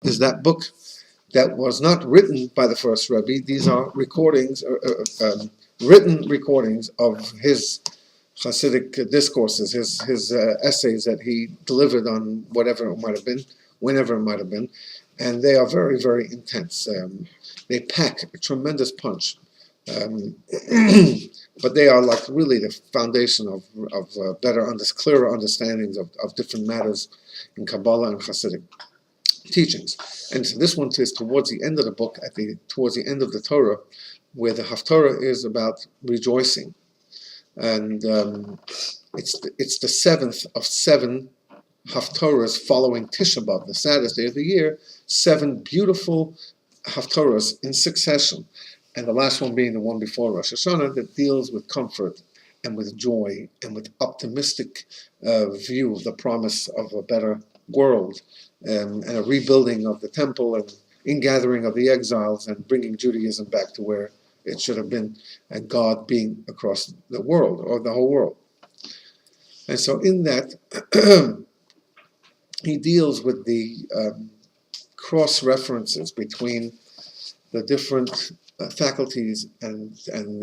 is that book that was not written by the first Rebbe. These are recordings, written recordings of his Hasidic discourses, his essays that he delivered on whatever it might have been, whenever it might have been, and they are very, very intense. They pack a tremendous punch, but they are like really the foundation of clearer understandings of different matters in Kabbalah and Hasidic teachings. And so this one is towards the end of the book, towards the end of the Torah, where the Haftorah is about rejoicing. And it's the seventh of 7 Haftorahs following Tisha B'Av, the saddest day of the year, 7 beautiful Haftorahs in succession. And the last one being the one before Rosh Hashanah that deals with comfort and with joy and with optimistic view of the promise of a better world and a rebuilding of the temple and ingathering of the exiles and bringing Judaism back to where it should have been, and God being across the world, or the whole world. And so in that, he deals with the cross-references between the different faculties and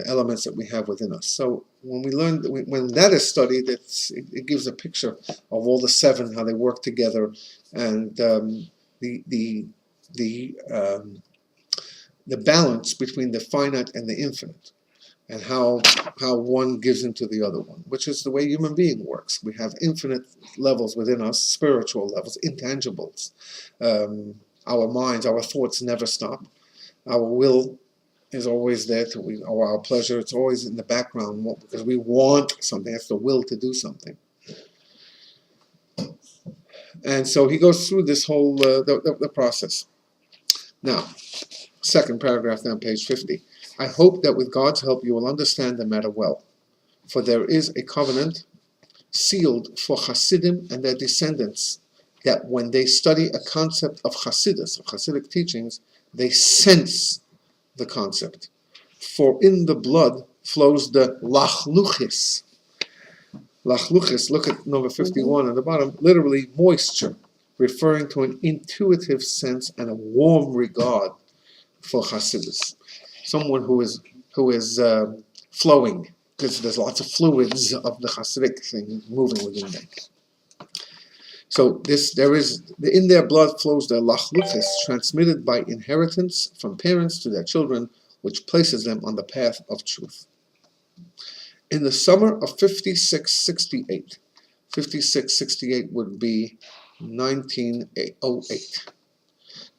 elements that we have within us. So when we learn, when that is studied, it gives a picture of all the 7, how they work together, and the balance between the finite and the infinite, and how one gives into the other one, which is the way human being works. We have infinite levels within us, spiritual levels, intangibles. Our minds, our thoughts never stop. Our will is always there, or our pleasure, it's always in the background because we want something. That's the will to do something. And so he goes through this whole the process. Now, second paragraph down, page 50. I hope that with God's help you will understand the matter well, for there is a covenant sealed for Hasidim and their descendants, that when they study a concept of Hasidus, of Hasidic teachings, they sense the concept. For in the blood flows the lachluchis. Lachluchis, look at number 51 on the bottom, literally moisture, referring to an intuitive sense and a warm regard for Hasidus. Someone who is flowing, because there's lots of fluids of the Hasidic thing moving within them. So in their blood flows the lachluchis, transmitted by inheritance from parents to their children, which places them on the path of truth. In the summer of 5668, 5668 would be 1908,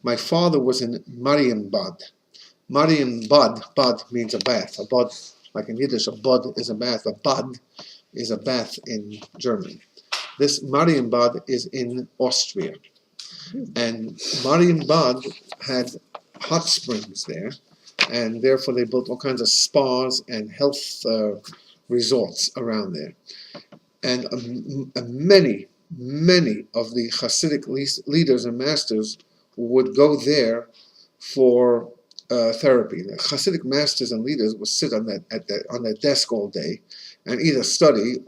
my father was in Marienbad. Bad means a bath. A bad, like in Yiddish, a bad is a bath. A bad is a bath in German. This Marienbad is in Austria. And Marienbad had hot springs there, and therefore they built all kinds of spas and health resorts around there. And many of the Hasidic leaders and masters would go there for therapy. The Hasidic masters and leaders would sit on their desk all day and either study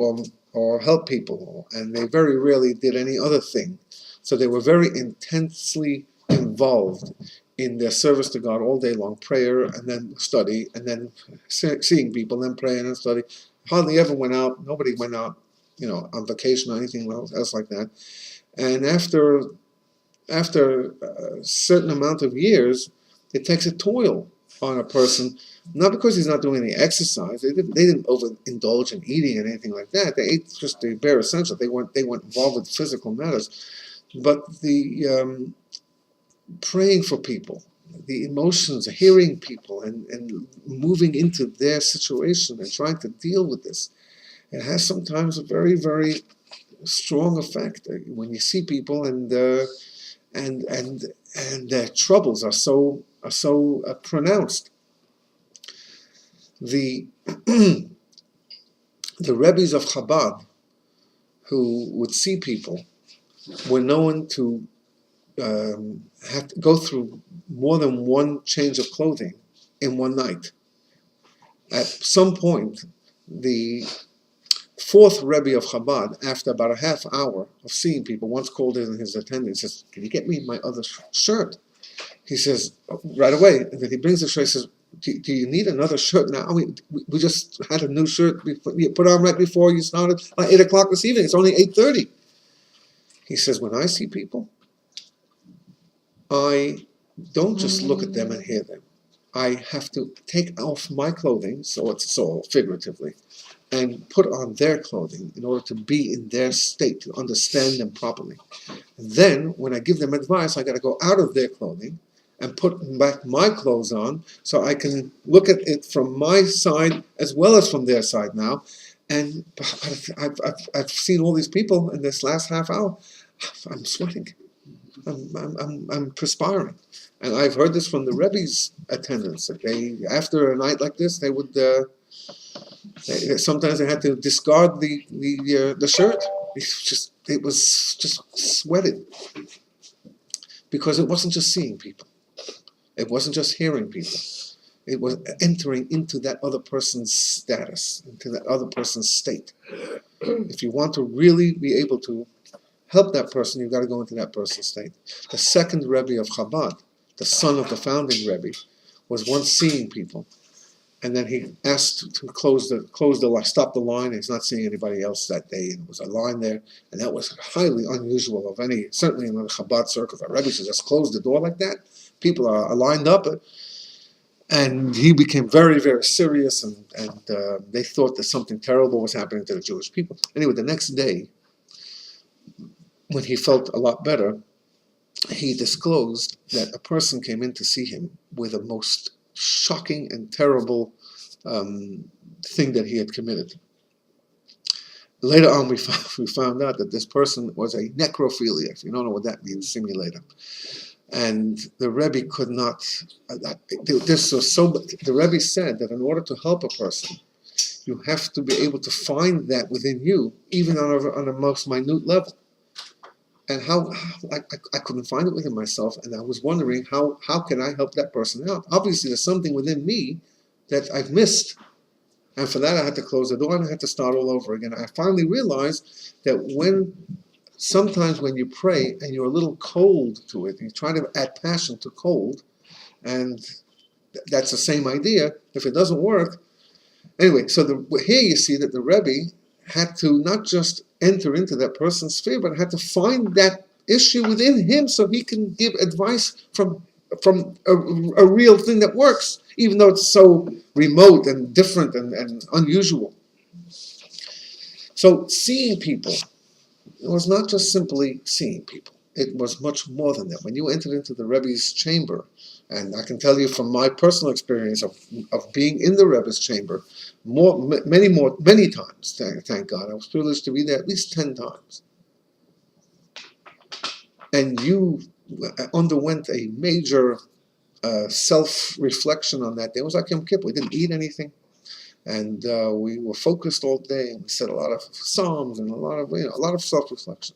or help people, and they very rarely did any other thing. So they were very intensely involved in their service to God all day long, prayer and then study, and then seeing people, then praying and study. Hardly ever went out. Nobody went out, on vacation or anything else like that. And after a certain amount of years, it takes a toll on a person, not because he's not doing any exercise. They didn't overindulge in eating and anything like that. They ate just the bare essentials. They weren't involved with physical matters. But the praying for people, the emotions, hearing people and moving into their situation and trying to deal with this, it has sometimes a very, very strong effect when you see people and their troubles are so pronounced. The Rebbes of Chabad, who would see people, were known to have to go through more than one change of clothing in one night. At some point, the fourth Rebbe of Chabad, after about a half hour of seeing people, once called in his attendant, says, "Can you get me my other shirt?" He says, right away, and then he brings the shirt. He says, do you need another shirt now? We just had a new shirt you put on right before you started at 8 o'clock this evening. It's only 8:30. He says, when I see people, I don't just look at them and hear them. I have to take off my clothing, so it's all figuratively, and put on their clothing in order to be in their state, to understand them properly. And then, when I give them advice, I got to go out of their clothing and put back my clothes on, so I can look at it from my side as well as from their side now. And I've seen all these people in this last half hour. I'm sweating. I'm perspiring. And I've heard this from the Rebbe's attendants, that they, after a night like this, they would sometimes they had to discard the shirt. It was just sweated, because it wasn't just seeing people, it wasn't just hearing people, it was entering into that other person's status, into that other person's state. If you want to really be able to help that person, you've got to go into that person's state. The second Rebbe of Chabad, the son of the founding Rebbe, was once seeing people, and then he asked to stop the line. He's not seeing anybody else that day, and there was a line there, and that was highly unusual certainly in the Chabad circles. A Rebbe should just close the door like that. People are lined up, and he became very, very serious, and they thought that something terrible was happening to the Jewish people. Anyway, the next day, when he felt a lot better, he disclosed that a person came in to see him with a most shocking and terrible thing that he had committed. Later on, we found out that this person was a necrophilia. If you don't know what that means, simulator. And the Rebbe could not. This was so. The Rebbe said that in order to help a person, you have to be able to find that within you, even on a most minute level. And how I couldn't find it within myself, and I was wondering how can I help that person out? Obviously, there's something within me that I've missed, and for that I had to close the door and I had to start all over again. I finally realized that sometimes when you pray and you're a little cold to it, you try to add passion to cold, and that's the same idea. If it doesn't work, anyway. So here you see that the Rebbe had to not just enter into that person's sphere, but had to find that issue within him so he can give advice from a real thing that works, even though it's so remote and different and unusual. So seeing people, it was not just simply seeing people. It was much more than that. When you entered into the Rebbe's chamber, and I can tell you from my personal experience of being in the Rebbe's chamber, many times, thank God, I was privileged to be there at least 10 times. And you underwent a major self-reflection on that day. It was like Yom Kippur. We didn't eat anything, and we were focused all day, and we said a lot of psalms and a lot of self-reflection.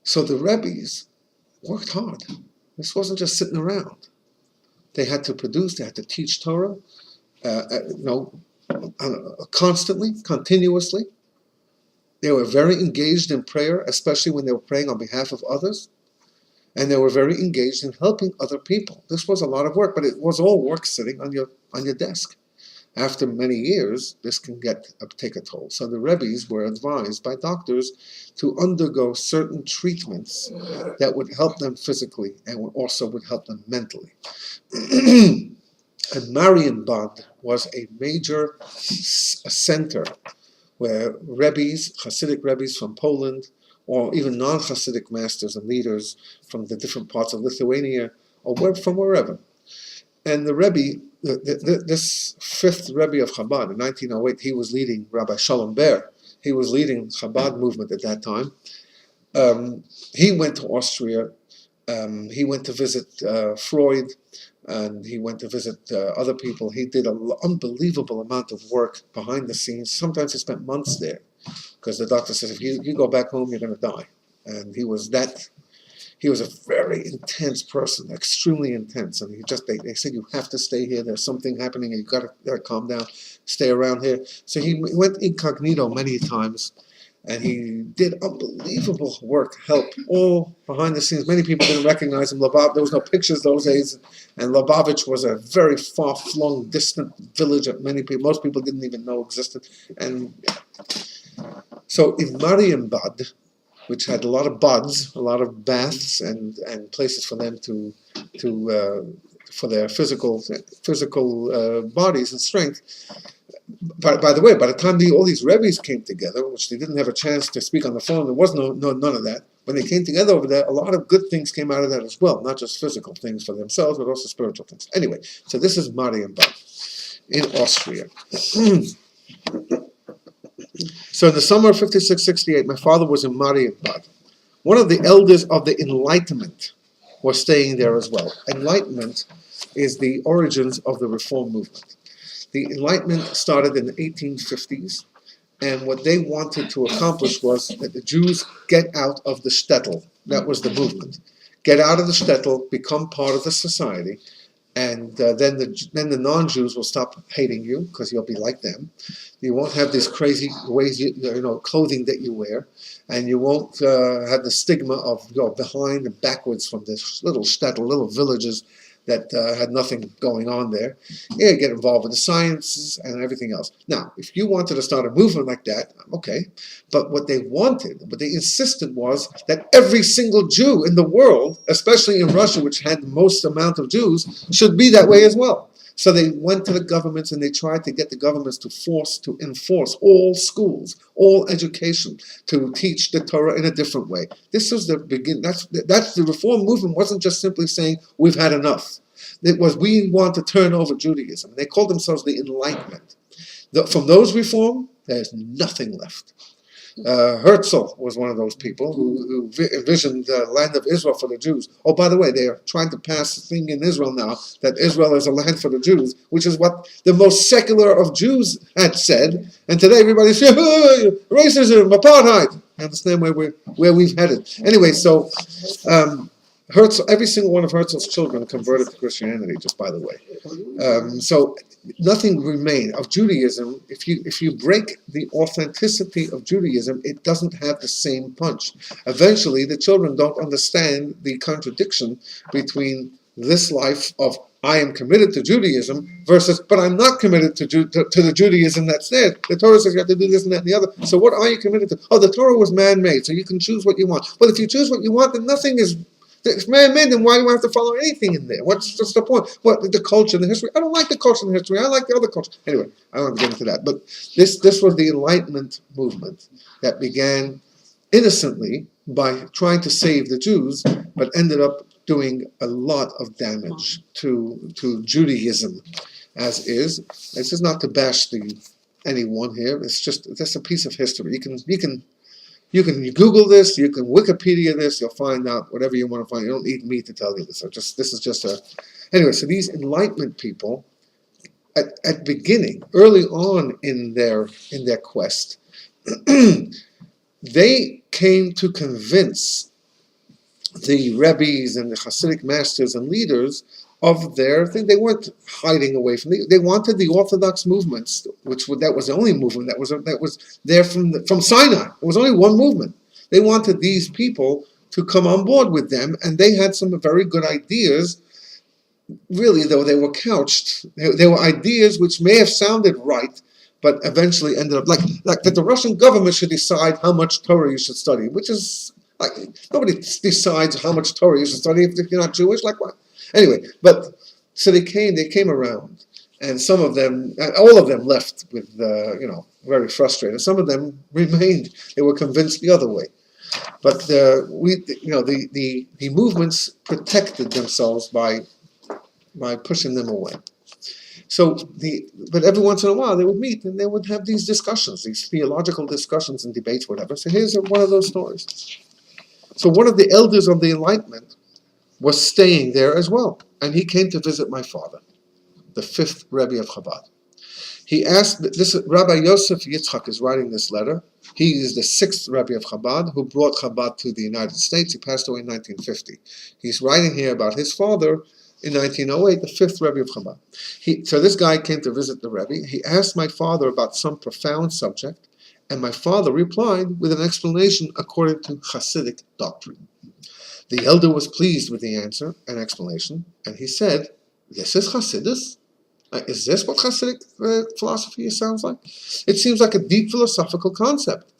So the Rebbes worked hard. This wasn't just sitting around. They had to produce, they had to teach Torah, constantly, continuously. They were very engaged in prayer, especially when they were praying on behalf of others. And they were very engaged in helping other people. This was a lot of work, but it was all work sitting on your desk. After many years, this can take a toll. So the Rebbes were advised by doctors to undergo certain treatments that would help them physically and also would help them mentally. And Marienbad was a major center where Rebbes, Hasidic Rebbes from Poland, or even non-Hasidic masters and leaders from the different parts of Lithuania, or from wherever. And the Rebbe, this fifth Rebbe of Chabad, in 1908, he was leading, Rabbi Shalom Ber, he was leading Chabad movement at that time. He went to Austria, he went to visit Freud, and he went to visit other people. He did an unbelievable amount of work behind the scenes. Sometimes he spent months there, because the doctor says, if you go back home, you're going to die. And he was that He was a very intense person, extremely intense, and they said, you have to stay here. There's something happening, and you gotta calm down, stay around here. So he went incognito many times, and he did unbelievable work, help, all behind the scenes. Many people didn't recognize him. There was no pictures those days, and Lubavitch was a very far-flung, distant village that most people didn't even know existed. And so in Marienbad, which had a lot of buds, a lot of baths, and places for them to for their physical bodies and strength. By the way, by the time all these rebbes came together, which they didn't have a chance to speak on the phone, there was none of that. When they came together over there, a lot of good things came out of that as well, not just physical things for themselves, but also spiritual things. Anyway, so this is Marienbad in Austria. So in the summer of 56-68, my father was in Marienbad. One of the elders of the Enlightenment was staying there as well. Enlightenment is the origins of the Reform movement. The Enlightenment started in the 1850s, and what they wanted to accomplish was that the Jews get out of the shtetl. That was the movement. Get out of the shtetl, become part of the society, and then the non-Jews will stop hating you because you'll be like them. You won't have these crazy ways, clothing that you wear, and you won't have the stigma of behind and backwards from this little shtetl, little villages that had nothing going on there. Yeah, get involved with the sciences and everything else. Now, if you wanted to start a movement like that, okay. But what they insisted was that every single Jew in the world, especially in Russia, which had the most amount of Jews, should be that way as well. So they went to the governments and they tried to get the governments to enforce all schools, all education, to teach the Torah in a different way. This was the beginning. That's the Reform movement wasn't just simply saying we've had enough. It was we want to turn over Judaism. They called themselves the Enlightenment. From those reform, there's nothing left. Herzl was one of those people who envisioned the land of Israel for the Jews. Oh, by the way, they are trying to pass a thing in Israel now that Israel is a land for the Jews, which is what the most secular of Jews had said. And today everybody says, racism, apartheid. You understand where we've headed. Anyway, so Herzl, every single one of Herzl's children converted to Christianity, just by the way. So nothing remained of Judaism. If you break the authenticity of Judaism, it doesn't have the same punch. Eventually, the children don't understand the contradiction between this life of I am committed to Judaism versus, but I'm not committed to the Judaism that's there. The Torah says you have to do this and that and the other. So what are you committed to? Oh, the Torah was man-made, so you can choose what you want. Well, if you choose what you want, then nothing is. It's man-made, then why do I have to follow anything in there? What's the point? What, the culture and the history? I don't like the culture and the history. I like the other culture. Anyway, I don't want to get into that. But this was the Enlightenment movement that began innocently by trying to save the Jews, but ended up doing a lot of damage to Judaism as is. This is not to bash anyone here. It's just that's a piece of history. You can Google this, you can Wikipedia this, you'll find out whatever you want to find. You don't need me to tell you this. This is just a... Anyway, so these Enlightenment people, at beginning, early on in their quest, they came to convince the Rebbes and the Hasidic masters and leaders of their thing. They weren't hiding away from it. They wanted the Orthodox movements, that was the only movement that was there from Sinai. It was only one movement. They wanted these people to come on board with them, and they had some very good ideas. Really, though, they were couched. They were ideas which may have sounded right, but eventually ended up like that the Russian government should decide how much Torah you should study, which is like nobody decides how much Torah you should study if you're not Jewish. Like what? Anyway, but so they came around, and some of them, all of them left with, very frustrated. Some of them remained; they were convinced the other way. But the movements protected themselves by pushing them away. But every once in a while they would meet and they would have these discussions, these theological discussions and debates, whatever. So here's one of those stories. So one of the elders of the Enlightenment was staying there as well. And he came to visit my father, the fifth Rebbe of Chabad. He asked, this Rabbi Yosef Yitzchak is writing this letter. He is the sixth Rebbe of Chabad who brought Chabad to the United States. He passed away in 1950. He's writing here about his father in 1908, the fifth Rebbe of Chabad. So this guy came to visit the Rebbe. He asked my father about some profound subject, and my father replied with an explanation according to Hasidic doctrine. The elder was pleased with the answer and explanation, and he said, "This is Hasidus? Is this what Hasidic philosophy sounds like? It seems like a deep philosophical concept.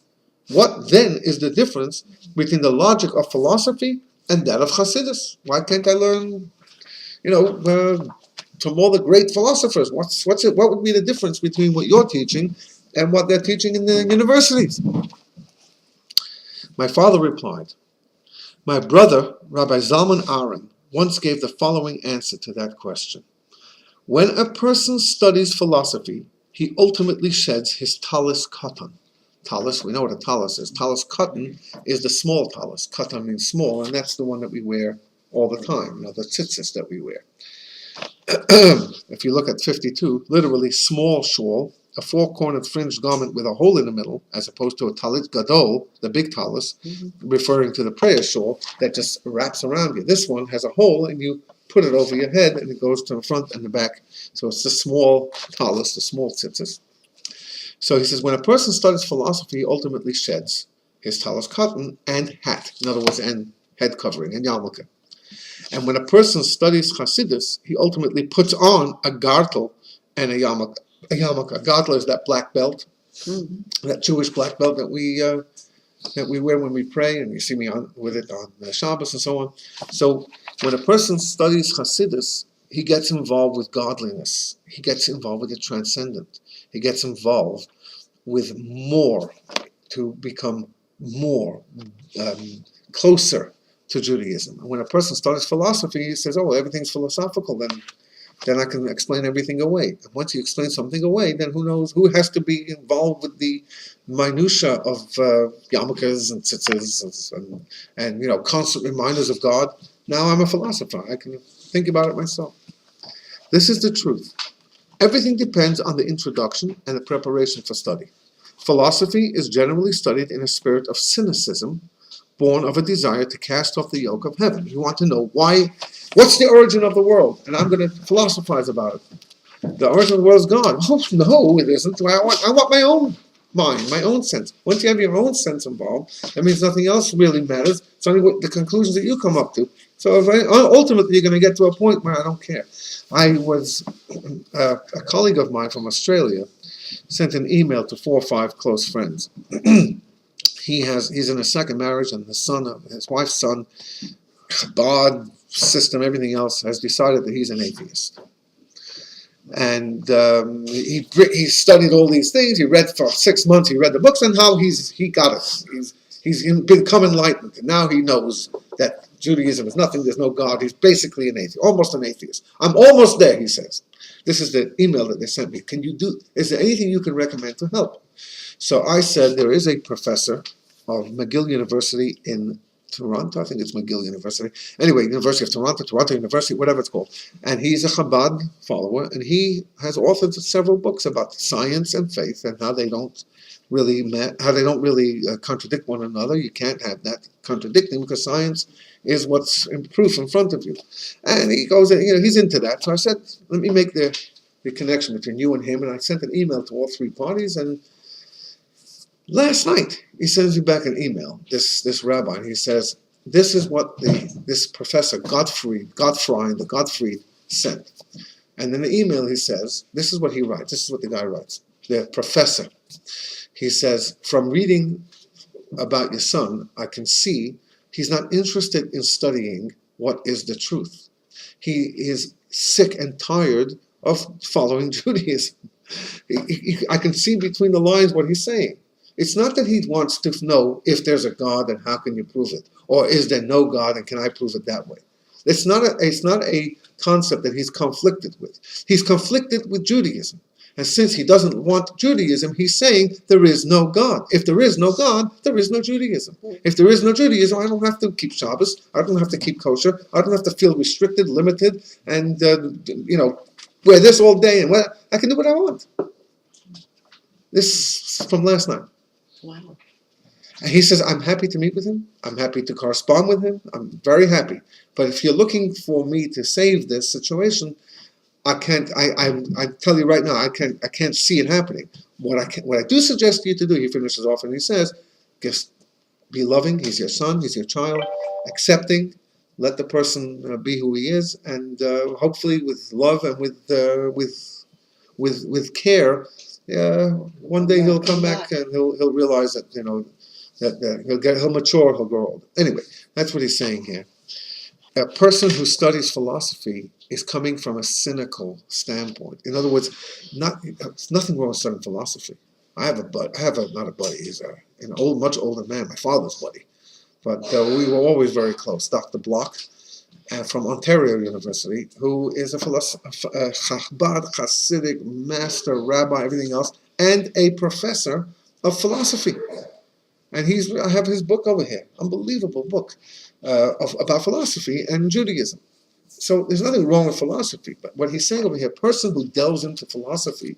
What then is the difference between the logic of philosophy and that of Hasidus? Why can't I learn, from all the great philosophers? What would be the difference between what you're teaching and what they're teaching in the universities?" My father replied, "My brother, Rabbi Zalman Aaron, once gave the following answer to that question. When a person studies philosophy, he ultimately sheds his talus katan." Talus, we know what a talus is. Talus katan is the small talus. Katan means small, and that's the one that we wear all the time, the tzitzis that we wear. If you look at 52, literally small shawl, a four-cornered fringed garment with a hole in the middle, as opposed to a talit gadol, the big talus, referring to the prayer shawl that just wraps around you. This one has a hole, and you put it over your head, and it goes to the front and the back. So it's the small talus, the small tzitzis. So he says, when a person studies philosophy, he ultimately sheds his talus cotton and hat, in other words, and head covering, and yarmulke. And when a person studies Hasidus, he ultimately puts on a gartel and a yarmulke. A gartel is that black belt, that Jewish black belt that we wear when we pray, and you see me with it on Shabbos and so on. So when a person studies Hasidus, he gets involved with godliness. He gets involved with the transcendent. He gets involved with more, to become more closer to Judaism. And when a person studies philosophy, he says, "Oh, everything's philosophical, then I can explain everything away." And once you explain something away, then who knows who has to be involved with the minutia of yarmulkes and tzitzis and constant reminders of God. Now I'm a philosopher. I can think about it myself. This is the truth. Everything depends on the introduction and the preparation for study. Philosophy is generally studied in a spirit of cynicism, born of a desire to cast off the yoke of heaven. You want to know what's the origin of the world? And I'm going to philosophize about it. The origin of the world is God. Oh, no, it isn't. I want my own mind, my own sense. Once you have your own sense involved, that means nothing else really matters. It's only the conclusions that you come up to. So ultimately, you're going to get to a point where I don't care. A colleague of mine from Australia sent an email to 4 or 5 close friends. He's in a second marriage, and his wife's son, Chabad system, everything else, has decided that he's an atheist. And he studied all these things. He read for 6 months. He read the books, and now he got it. He's become enlightened, and now he knows that Judaism is nothing. There's no God. He's basically an atheist, almost an atheist. I'm almost there, he says. This is the email that they sent me. Is there anything you can recommend to help? So I said, there is a professor of McGill University in Toronto. I think it's McGill University. Anyway, University of Toronto, Toronto University, whatever it's called. And he's a Chabad follower, and he has authored several books about science and faith and how they don't really contradict one another. You can't have that contradicting because science is what's in proof in front of you. And he goes, he's into that. So I said, let me make the connection between you and him. And I sent an email to all 3 parties, and last night, he sends me back an email, this rabbi, and he says, this is what this professor Gottfried sent. And in the email he says, this is what he writes, this is what the guy writes, the professor. He says, from reading about your son, I can see he's not interested in studying what is the truth. He is sick and tired of following Judaism. I can see between the lines what he's saying. It's not that he wants to know if there's a God and how can you prove it, or is there no God and can I prove it that way. It's not a concept that he's conflicted with. He's conflicted with Judaism. And since he doesn't want Judaism, he's saying there is no God. If there is no God, there is no Judaism. If there is no Judaism, I don't have to keep Shabbos. I don't have to keep kosher. I don't have to feel restricted, limited, and wear this all day. And I can do what I want. This is from last night. Wow. And he says, I'm happy to meet with him. I'm happy to correspond with him. I'm very happy. But if you're looking for me to save this situation, I can't. I tell you right now, I can't see it happening. What I do suggest you to do, he finishes off and he says, just be loving. He's your son. He's your child. Accepting. Let the person be who he is, and hopefully with love and with care, one day he'll come back and he'll realize that that he'll mature, he'll grow old. Anyway, that's what he's saying here. A person who studies philosophy is coming from a cynical standpoint. In other words, there's nothing wrong with studying philosophy. I have not a buddy. He's an much older man, my father's buddy, but we were always very close. Dr. Block, from Ontario University, who is a Chabad, Hasidic master, rabbi, everything else, and a professor of philosophy. And I have his book over here, unbelievable book about philosophy and Judaism. So there's nothing wrong with philosophy, but what he's saying over here, a person who delves into philosophy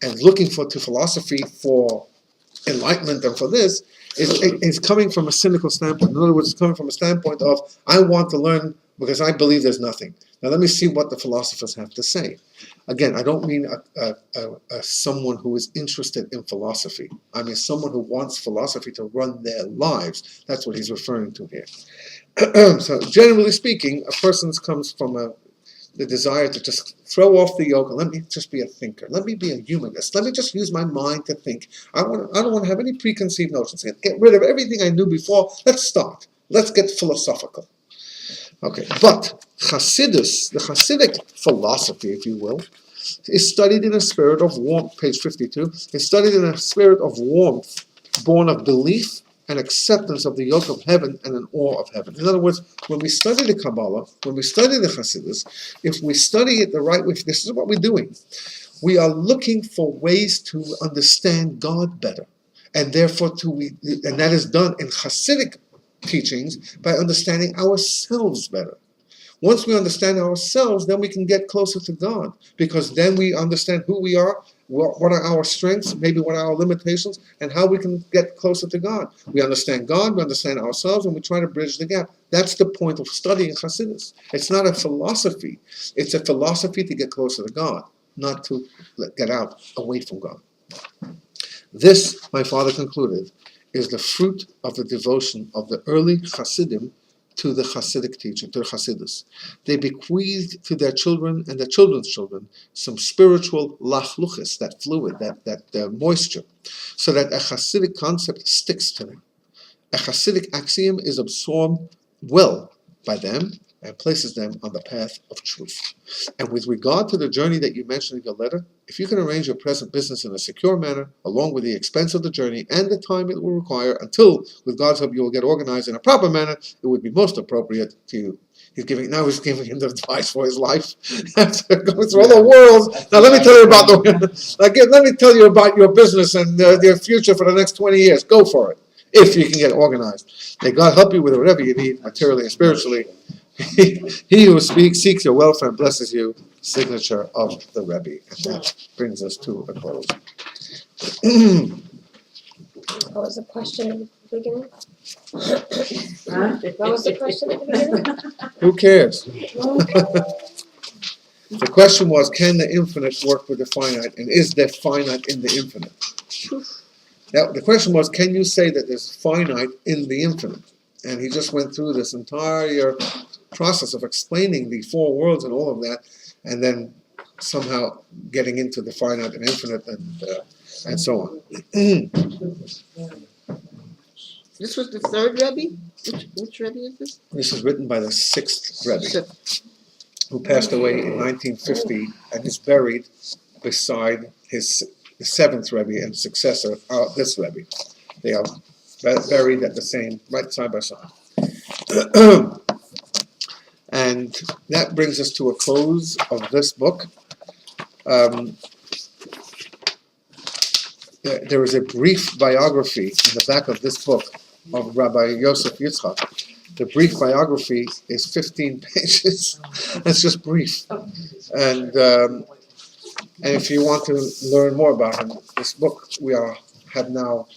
and looking to philosophy for enlightenment and for this, is coming from a cynical standpoint. In other words, it's coming from a standpoint of, I want to learn because I believe there's nothing. Now let me see what the philosophers have to say. Again, I don't mean someone who is interested in philosophy. I mean someone who wants philosophy to run their lives. That's what he's referring to here. So generally speaking, a person comes from the desire to just throw off the yoke and let me just be a thinker. Let me be a humanist. Let me just use my mind to think. I don't want to have any preconceived notions. Get rid of everything I knew before. Let's start. Let's get philosophical. Okay, but Hasidus, the Hasidic philosophy, if you will, is studied in a spirit of warmth, page 52, is studied in a spirit of warmth, born of belief and acceptance of the yoke of heaven and an awe of heaven. In other words, when we study the Kabbalah, when we study the Hasidus, if we study it the right way, this is what we're doing. We are looking for ways to understand God better. And therefore, and that is done in Hasidic teachings by understanding ourselves better. Once we understand ourselves, then we can get closer to God, because then we understand who we are, what are our strengths, maybe what are our limitations, and how we can get closer to God. We understand God, we understand ourselves, and we try to bridge the gap. That's the point of studying Hasidus. It's not a philosophy. It's a philosophy to get closer to God, not to get out away from God. This, my father concluded, is the fruit of the devotion of the early Hasidim to the Hasidic teaching, to the Hasidus. They bequeathed to their children and their children's children some spiritual lachluchis, that fluid, that moisture, so that a Hasidic concept sticks to them. A Hasidic axiom is absorbed well by them and places them on the path of truth. And with regard to the journey that you mentioned in your letter, if you can arrange your present business in a secure manner, along with the expense of the journey and the time it will require, until, with God's help, you will get organized in a proper manner, it would be most appropriate to you. He's giving him the advice for his life. Go through all the world. Now let me tell you about your business and your future for the next 20 years. Go for it, if you can get organized. May God help you with whatever you need, materially and spiritually. He who seeks your welfare and blesses you, signature of the Rebbe. And that brings us to a close. What was the question at the beginning? What was the question at the beginning? Who cares? The question was, can the infinite work with the finite, and is there finite in the infinite? Now, the question was, can you say that there's finite in the infinite? And he just went through this entire process of explaining the four worlds and all of that, and then somehow getting into the finite and infinite and so on. This was the third Rebbe? Which Rebbe is this? This is written by the sixth Rebbe, who passed away in 1950 and is buried beside his seventh Rebbe and successor, this Rebbe. They are buried at the same, right side by side. And that brings us to a close of this book. There is a brief biography in the back of this book of Rabbi Yosef Yitzchak. The brief biography is 15 pages. It's just brief. And And if you want to learn more about him, this book we have now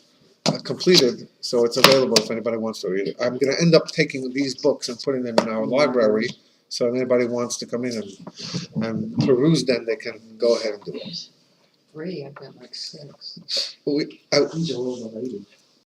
completed, so it's available if anybody wants to read it. I'm going to end up taking these books and putting them in our library, so if anybody wants to come in and peruse them, they can go ahead and do it. 3, I've got like 6. We, He's a little bit later.